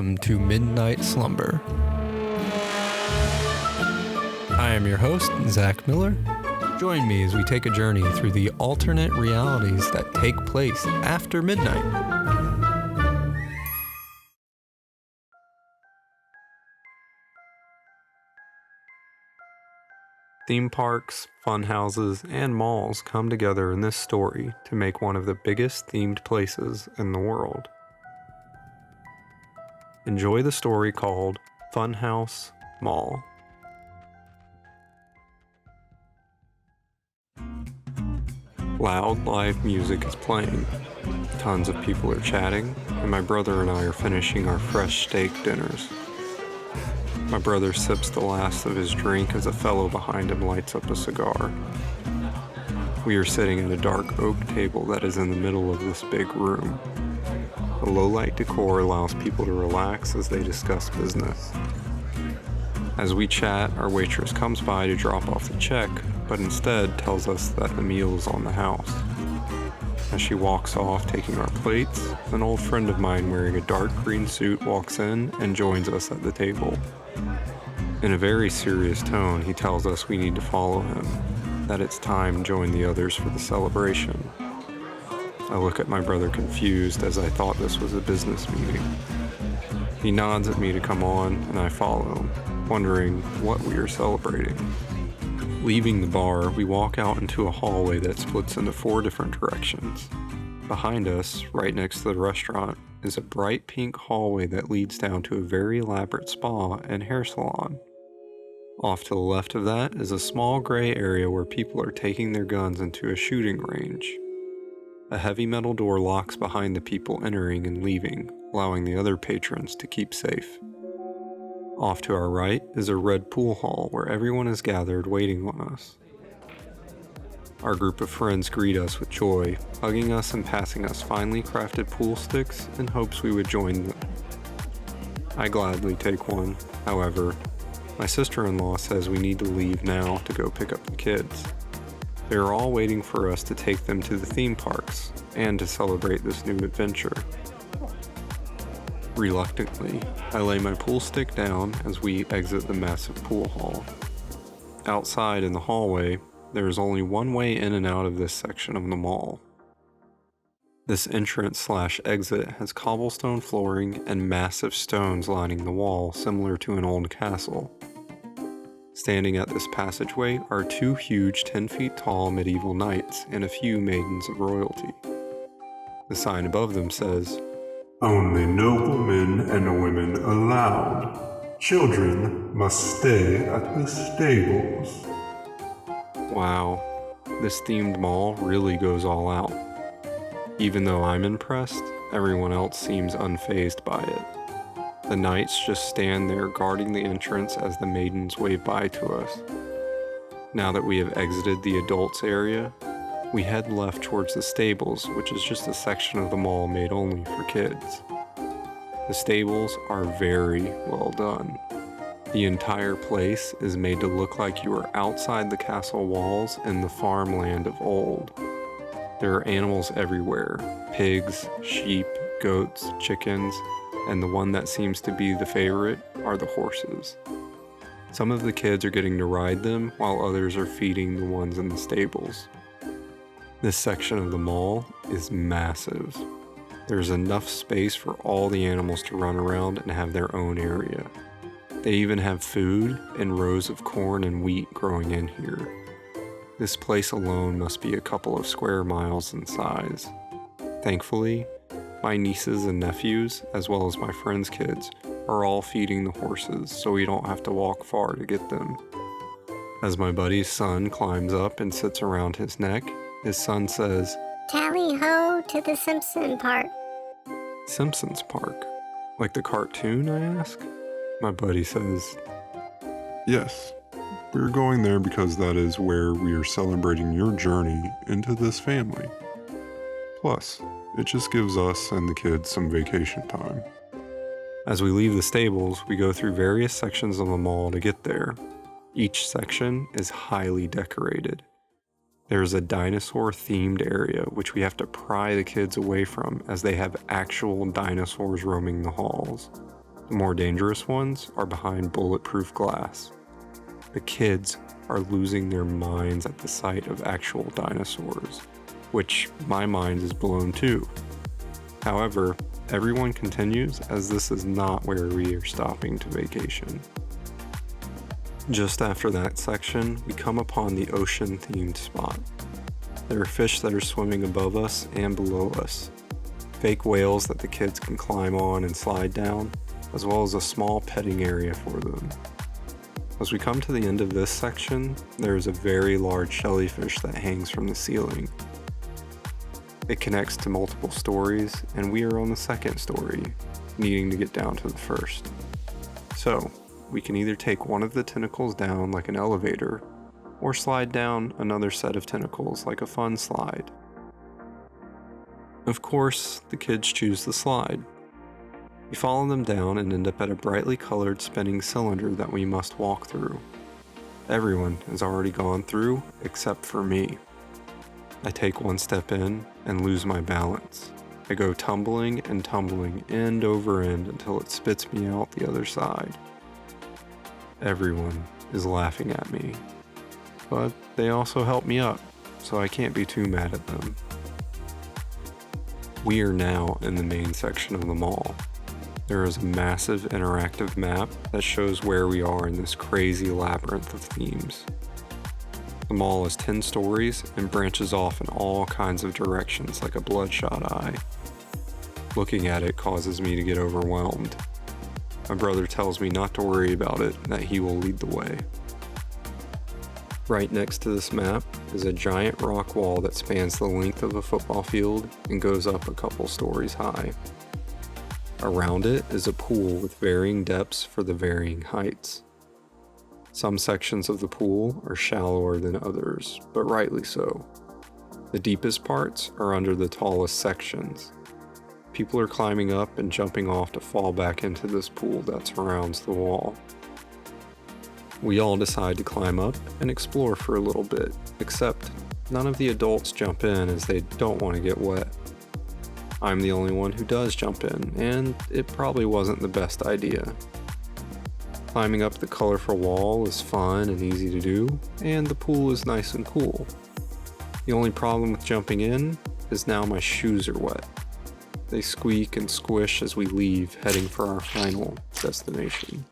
welcome to Midnight Slumber. I am your host, Zach Miller. Join me as we take a journey through the alternate realities that take place after midnight. Theme parks, fun houses, and malls come together in this story to make one of the biggest themed places in the world. Enjoy the story called Funhouse Mall. Loud live music is playing. Tons of people are chatting, and my brother and I are finishing our fresh steak dinners. My brother sips the last of his drink as a fellow behind him lights up a cigar. We are sitting at a dark oak table that is in the middle of this big room. The low-light decor allows people to relax as they discuss business. As we chat, our waitress comes by to drop off the check, but instead tells us that the meal is on the house. As she walks off taking our plates, an old friend of mine wearing a dark green suit walks in and joins us at the table. In a very serious tone, he tells us we need to follow him, that it's time to join the others for the celebration. I look at my brother confused as I thought this was a business meeting. He nods at me to come on, and I follow him, wondering what we are celebrating. Leaving the bar, we walk out into a hallway that splits into 4 different directions. Behind us, right next to the restaurant, is a bright pink hallway that leads down to a very elaborate spa and hair salon. Off to the left of that is a small gray area where people are taking their guns into a shooting range. A heavy metal door locks behind the people entering and leaving, allowing the other patrons to keep safe. Off to our right is a red pool hall where everyone is gathered waiting on us. Our group of friends greet us with joy, hugging us and passing us finely crafted pool sticks in hopes we would join them. I gladly take one. However, my sister-in-law says we need to leave now to go pick up the kids. They are all waiting for us to take them to the theme parks and to celebrate this new adventure. Reluctantly, I lay my pool stick down as we exit the massive pool hall. Outside in the hallway, there is only one way in and out of this section of the mall. This entrance/exit has cobblestone flooring and massive stones lining the wall, similar to an old castle. Standing at this passageway are 2 huge 10 feet tall medieval knights and a few maidens of royalty. The sign above them says, "Only noblemen and women allowed. Children must stay at the stables." Wow, this themed mall really goes all out. Even though I'm impressed, everyone else seems unfazed by it. The knights just stand there guarding the entrance as the maidens wave by to us. Now that we have exited the adults area, we head left towards the stables, which is just a section of the mall made only for kids. The stables are very well done. The entire place is made to look like you are outside the castle walls in the farmland of old. There are animals everywhere: pigs, sheep, goats, chickens, and the one that seems to be the favorite are the horses. Some of the kids are getting to ride them, while others are feeding the ones in the stables. This section of the mall is massive. There's enough space for all the animals to run around and have their own area. They even have food and rows of corn and wheat growing in here. This place alone must be a couple of square miles in size. Thankfully, my nieces and nephews, as well as my friends' kids, are all feeding the horses, so we don't have to walk far to get them. As my buddy's son climbs up and sits around his neck, his son says, "Tally-ho to the Simpson Park." "Simpsons Park? Like the cartoon?" I ask. My buddy says, Yes, we're going there because that is where we are celebrating your journey into this family. Plus, it just gives us and the kids some vacation time. As we leave the stables, we go through various sections of the mall to get there. Each section is highly decorated. There is a dinosaur-themed area which we have to pry the kids away from as they have actual dinosaurs roaming the halls. The more dangerous ones are behind bulletproof glass. The kids are losing their minds at the sight of actual dinosaurs, which my mind is blown too. However, everyone continues as this is not where we are stopping to vacation. Just after that section, we come upon the ocean-themed spot. There are fish that are swimming above us and below us, fake whales that the kids can climb on and slide down, as well as a small petting area for them. As we come to the end of this section, there is a very large jellyfish that hangs from the ceiling. It connects to multiple stories, and we are on the second story, needing to get down to the first. So, we can either take one of the tentacles down like an elevator, or slide down another set of tentacles like a fun slide. Of course, the kids choose the slide. We follow them down and end up at a brightly colored spinning cylinder that we must walk through. Everyone has already gone through except for me. I take one step in and lose my balance. I go tumbling and tumbling end over end until it spits me out the other side. Everyone is laughing at me, but they also help me up, so I can't be too mad at them. We are now in the main section of the mall. There is a massive interactive map that shows where we are in this crazy labyrinth of themes. The mall is 10 stories and branches off in all kinds of directions like a bloodshot eye. Looking at it causes me to get overwhelmed. My brother tells me not to worry about it, that he will lead the way. Right next to this map is a giant rock wall that spans the length of a football field and goes up a couple stories high. Around it is a pool with varying depths for the varying heights. Some sections of the pool are shallower than others, but rightly so. The deepest parts are under the tallest sections. People are climbing up and jumping off to fall back into this pool that surrounds the wall. We all decide to climb up and explore for a little bit, except none of the adults jump in as they don't want to get wet. I'm the only one who does jump in, and it probably wasn't the best idea. Climbing up the colorful wall is fun and easy to do, and the pool is nice and cool. The only problem with jumping in is now my shoes are wet. They squeak and squish as we leave, heading for our final destination.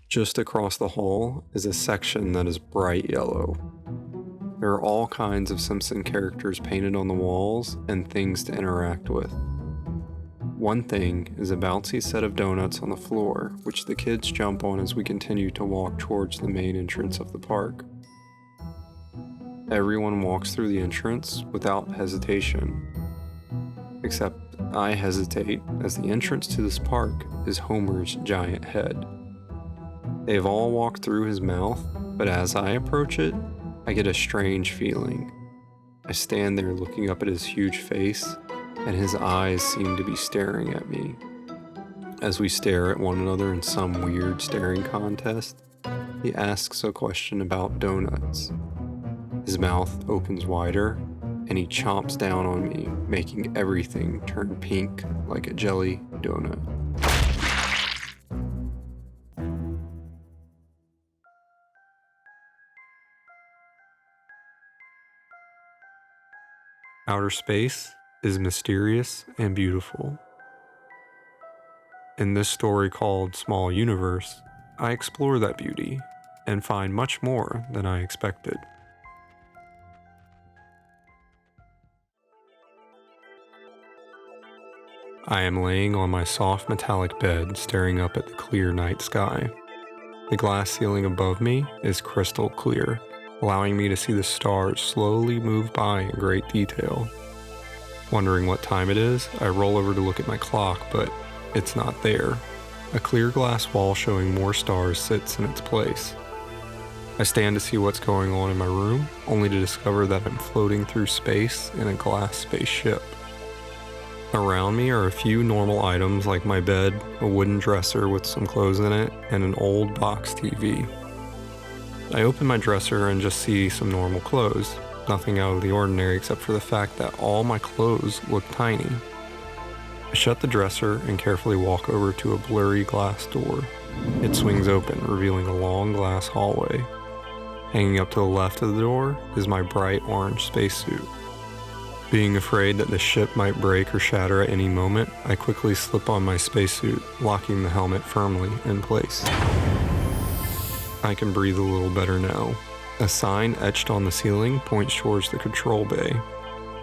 Just across the hall is a section that is bright yellow. There are all kinds of Simpson characters painted on the walls and things to interact with. One thing is a bouncy set of donuts on the floor, which the kids jump on as we continue to walk towards the main entrance of the park. Everyone walks through the entrance without hesitation. Except I hesitate, as the entrance to this park is Homer's giant head. They have all walked through his mouth, but as I approach it, I get a strange feeling. I stand there looking up at his huge face, and his eyes seem to be staring at me. As we stare at one another in some weird staring contest, he asks a question about donuts. His mouth opens wider, and he chomps down on me, making everything turn pink like a jelly donut. Outer space is mysterious and beautiful. In this story called Small Universe, I explore that beauty and find much more than I expected. I am laying on my soft metallic bed staring up at the clear night sky. The glass ceiling above me is crystal clear, allowing me to see the stars slowly move by in great detail. Wondering what time it is, I roll over to look at my clock, but it's not there. A clear glass wall showing more stars sits in its place. I stand to see what's going on in my room, only to discover that I'm floating through space in a glass spaceship. Around me are a few normal items like my bed, a wooden dresser with some clothes in it, and an old box TV. I open my dresser and just see some normal clothes, nothing out of the ordinary except for the fact that all my clothes look tiny. I shut the dresser and carefully walk over to a blurry glass door. It swings open, revealing a long glass hallway. Hanging up to the left of the door is my bright orange spacesuit. Being afraid that the ship might break or shatter at any moment, I quickly slip on my spacesuit, locking the helmet firmly in place. I can breathe a little better now. A sign etched on the ceiling points towards the control bay.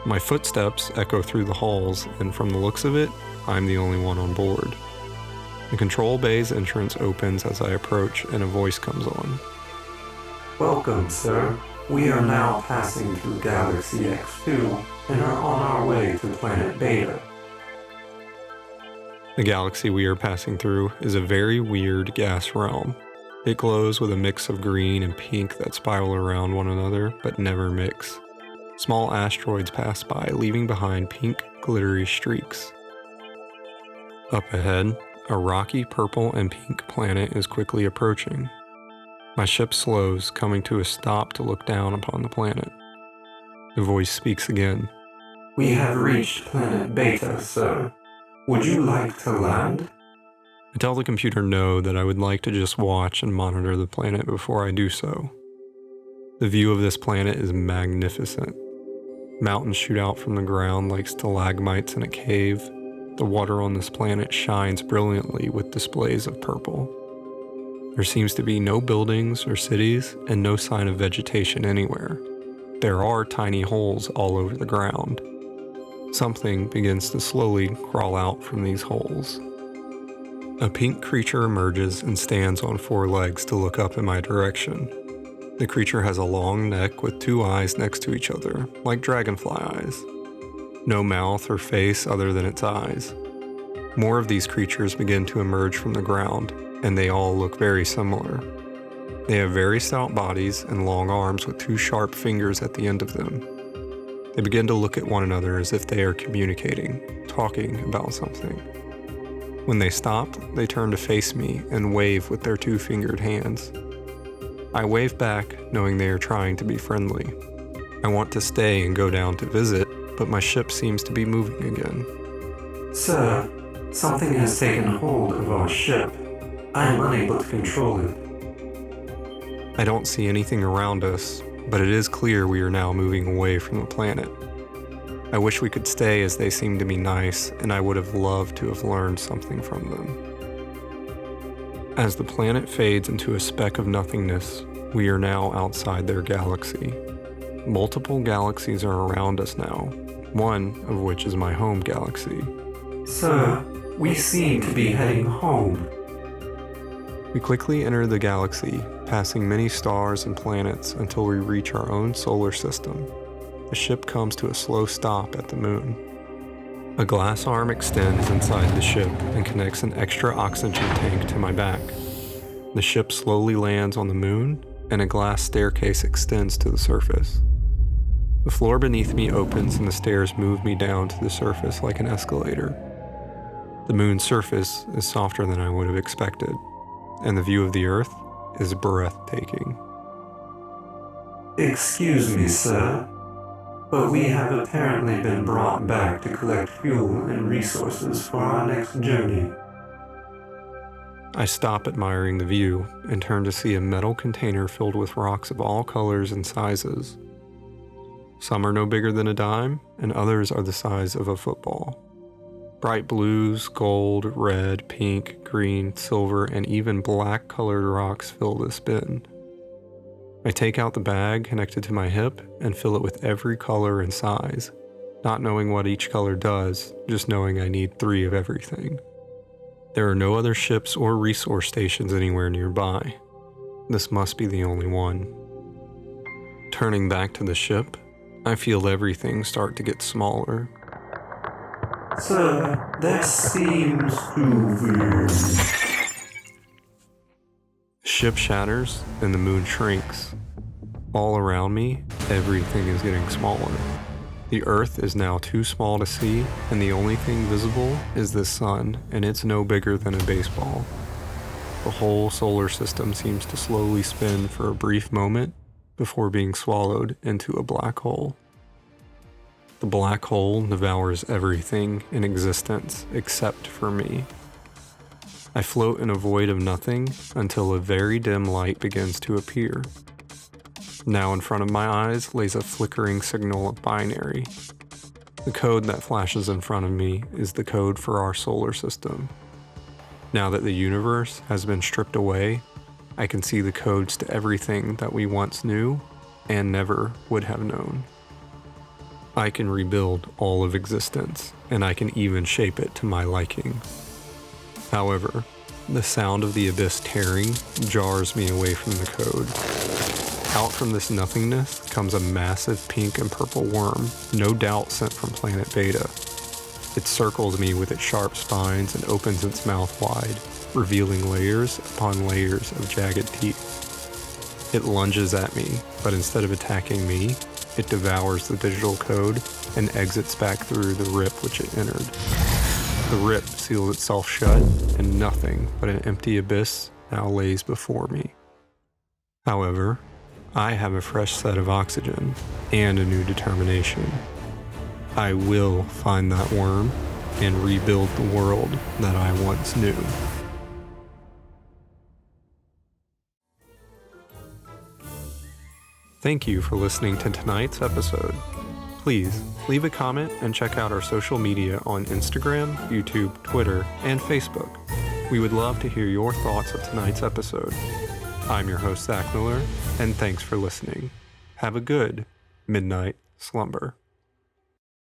My footsteps echo through the halls, and from the looks of it, I'm the only one on board. The control bay's entrance opens as I approach, and a voice comes on. Welcome, sir. We are now passing through Galaxy X2 and are on our way to planet Beta. The galaxy we are passing through is a very weird gas realm. It glows with a mix of green and pink that spiral around one another but never mix. Small asteroids pass by, leaving behind pink, glittery streaks. Up ahead, a rocky purple and pink planet is quickly approaching. My ship slows, coming to a stop to look down upon the planet. The voice speaks again. We have reached planet Beta, sir. Would you like to land? I tell the computer no, that I would like to just watch and monitor the planet before I do so. The view of this planet is magnificent. Mountains shoot out from the ground like stalagmites in a cave. The water on this planet shines brilliantly with displays of purple. There seems to be no buildings or cities and no sign of vegetation anywhere. There are tiny holes all over the ground. Something begins to slowly crawl out from these holes. A pink creature emerges and stands on 4 legs to look up in my direction. The creature has a long neck with 2 eyes next to each other, like dragonfly eyes. No mouth or face other than its eyes. More of these creatures begin to emerge from the ground, and they all look very similar. They have very stout bodies and long arms with 2 sharp fingers at the end of them. They begin to look at one another as if they are communicating, talking about something. When they stop, they turn to face me and wave with their 2-fingered hands. I wave back, knowing they are trying to be friendly. I want to stay and go down to visit, but my ship seems to be moving again. Sir, something has taken hold of our ship. I am unable to control it. I don't see anything around us, but it is clear we are now moving away from the planet. I wish we could stay as they seem to be nice, and I would have loved to have learned something from them. As the planet fades into a speck of nothingness, we are now outside their galaxy. Multiple galaxies are around us now, one of which is my home galaxy. Sir, we seem to be heading home. We quickly enter the galaxy, passing many stars and planets until we reach our own solar system. The ship comes to a slow stop at the moon. A glass arm extends inside the ship and connects an extra oxygen tank to my back. The ship slowly lands on the moon, and a glass staircase extends to the surface. The floor beneath me opens and the stairs move me down to the surface like an escalator. The moon's surface is softer than I would have expected, and the view of the Earth is breathtaking. Excuse me, sir, but we have apparently been brought back to collect fuel and resources for our next journey. I stop admiring the view and turn to see a metal container filled with rocks of all colors and sizes. Some are no bigger than a dime, and others are the size of a football. Bright blues, gold, red, pink, green, silver, and even black-colored rocks fill this bin. I take out the bag connected to my hip and fill it with every color and size, not knowing what each color does, just knowing I need 3 of everything. There are no other ships or resource stations anywhere nearby. This must be the only one. Turning back to the ship, I feel everything start to get smaller. Sir, that seems to The ship shatters and the moon shrinks. All around me, everything is getting smaller. The Earth is now too small to see, and the only thing visible is the sun, and it's no bigger than a baseball. The whole solar system seems to slowly spin for a brief moment before being swallowed into a black hole. The black hole devours everything in existence except for me. I float in a void of nothing until a very dim light begins to appear. Now in front of my eyes lays a flickering signal of binary. The code that flashes in front of me is the code for our solar system. Now that the universe has been stripped away, I can see the codes to everything that we once knew and never would have known. I can rebuild all of existence, and I can even shape it to my liking. However, the sound of the abyss tearing jars me away from the code. Out from this nothingness comes a massive pink and purple worm, no doubt sent from planet Beta. It circles me with its sharp spines and opens its mouth wide, revealing layers upon layers of jagged teeth. It lunges at me, but instead of attacking me, it devours the digital code and exits back through the rip which it entered. The rip seals itself shut, and nothing but an empty abyss now lays before me. However, I have a fresh set of oxygen and a new determination. I will find that worm and rebuild the world that I once knew. Thank you for listening to tonight's episode. Please leave a comment and check out our social media on Instagram, YouTube, Twitter, and Facebook. We would love to hear your thoughts of tonight's episode. I'm your host, Zach Miller, and thanks for listening. Have a good midnight slumber.